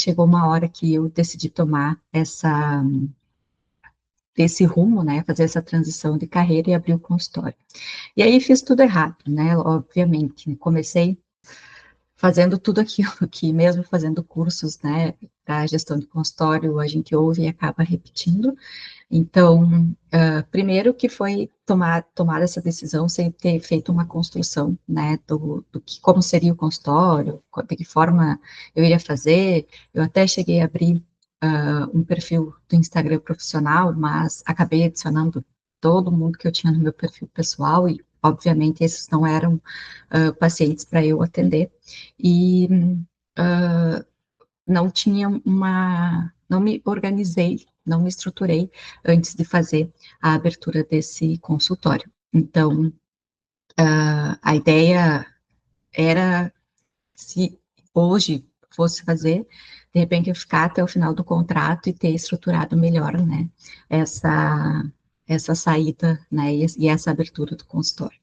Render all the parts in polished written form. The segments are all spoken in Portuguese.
chegou uma hora que eu decidi tomar esse rumo, né, fazer essa transição de carreira e abrir o consultório. E aí fiz tudo errado, né, obviamente, comecei fazendo tudo aquilo que, mesmo fazendo cursos, né, da gestão de consultório, a gente ouve e acaba repetindo. Então, primeiro que foi tomar essa decisão sem ter feito uma construção, né, do que, como seria o consultório, de que forma eu iria fazer. Eu até cheguei a abrir um perfil do Instagram profissional, mas acabei adicionando todo mundo que eu tinha no meu perfil pessoal e, obviamente, esses não eram pacientes para eu atender. E uh, não tinha não me organizei, não me estruturei antes de fazer a abertura desse consultório. Então, a ideia era, se hoje fosse fazer, de repente eu ficar até o final do contrato e ter estruturado melhor, né, essa, essa saída, né, e essa abertura do consultório.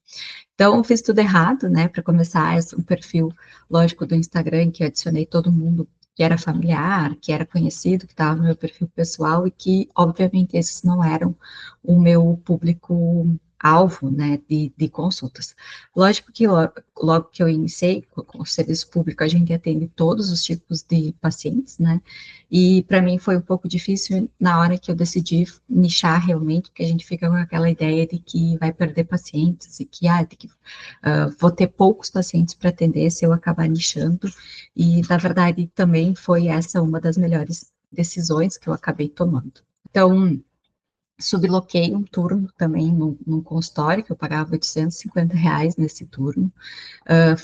Então, fiz tudo errado, né, para começar, um perfil, lógico, do Instagram, que eu adicionei todo mundo que era familiar, que era conhecido, que estava no meu perfil pessoal e que, obviamente, esses não eram o meu público-alvo, né, de consultas. Lógico que logo que eu iniciei com o serviço público, a gente atende todos os tipos de pacientes, né, e para mim foi um pouco difícil na hora que eu decidi nichar realmente, porque a gente fica com aquela ideia de que vai perder pacientes e que vou ter poucos pacientes para atender se eu acabar nichando, e na verdade também foi essa uma das melhores decisões que eu acabei tomando. Então, subloquei um turno também num consultório, que eu pagava R$ 850 nesse turno.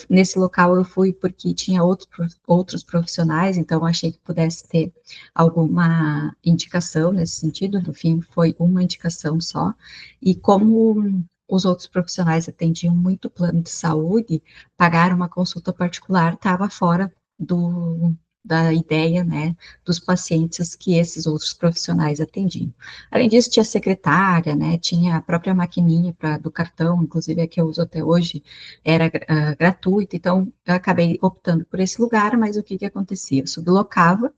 Nesse local eu fui porque tinha outros profissionais, então achei que pudesse ter alguma indicação nesse sentido. No fim, foi uma indicação só. E como os outros profissionais atendiam muito plano de saúde, pagar uma consulta particular estava fora da ideia, né, dos pacientes que esses outros profissionais atendiam. Além disso, tinha secretária, né, tinha a própria maquininha do cartão, inclusive a que eu uso até hoje, era gratuita, então eu acabei optando por esse lugar, mas o que que acontecia? Eu sublocava,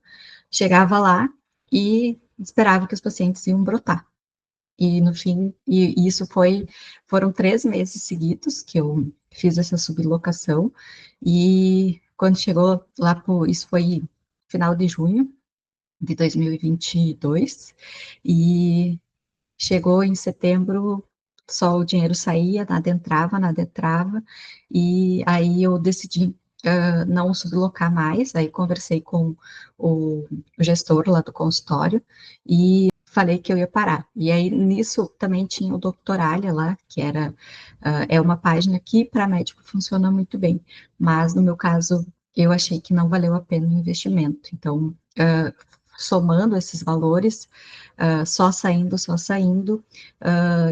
chegava lá e esperava que os pacientes iam brotar. E no fim, foram 3 meses seguidos que eu fiz essa sublocação, e quando chegou lá, isso foi final de junho de 2022, e chegou em setembro, só o dinheiro saía, nada entrava, e aí eu decidi não sublocar mais, aí conversei com o gestor lá do consultório, e falei que eu ia parar. E aí, nisso, também tinha o Doctoralha lá, que é uma página que para médico funciona muito bem, mas no meu caso, eu achei que não valeu a pena o investimento. Então, somando esses valores, só saindo.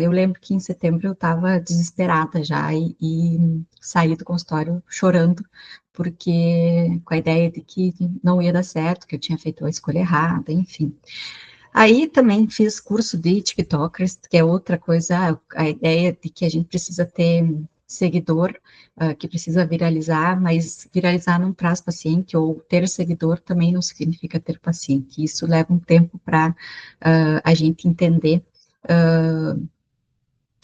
Eu lembro que em setembro eu estava desesperada já e saí do consultório chorando, porque com a ideia de que não ia dar certo, que eu tinha feito a escolha errada, enfim. Aí também fiz curso de TikTokers, que é outra coisa, a ideia de que a gente precisa ter seguidor, que precisa viralizar, mas viralizar não traz paciente, ou ter seguidor também não significa ter paciente. Isso leva um tempo para a gente entender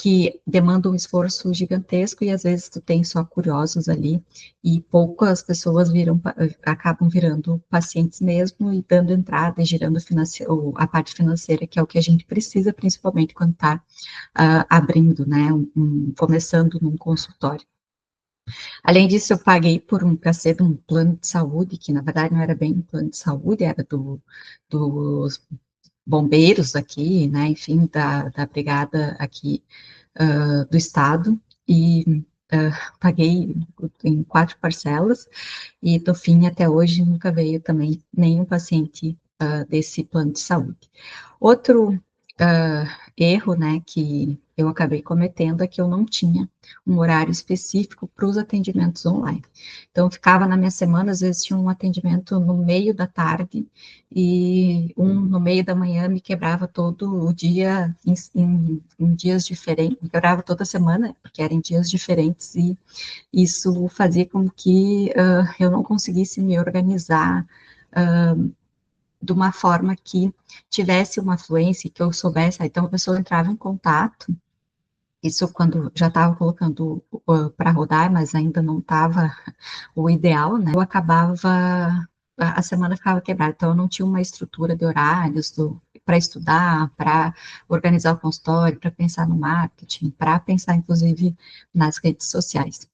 que demanda um esforço gigantesco e às vezes tu tem só curiosos ali e poucas pessoas acabam virando pacientes mesmo e dando entrada e girando a parte financeira, que é o que a gente precisa, principalmente quando está abrindo, né, começando num consultório. Além disso, eu paguei para ser um plano de saúde, que na verdade não era bem um plano de saúde, era dos bombeiros aqui, né, enfim, da brigada aqui do Estado, e paguei em 4 parcelas, e no fim, até hoje, nunca veio também nenhum paciente desse plano de saúde. Outro erro, né, que eu acabei cometendo é que eu não tinha um horário específico para os atendimentos online. Então, eu ficava na minha semana, às vezes tinha um atendimento no meio da tarde e um no meio da manhã, me quebrava todo o dia em dias diferentes, me quebrava toda semana, porque eram em dias diferentes, e isso fazia com que eu não conseguisse me organizar de uma forma que tivesse uma fluência, que eu soubesse, então a pessoa entrava em contato, isso quando já estava colocando para rodar, mas ainda não estava o ideal, né? Eu acabava, a semana ficava quebrada, então eu não tinha uma estrutura de horários para estudar, para organizar o consultório, para pensar no marketing, para pensar, inclusive, nas redes sociais.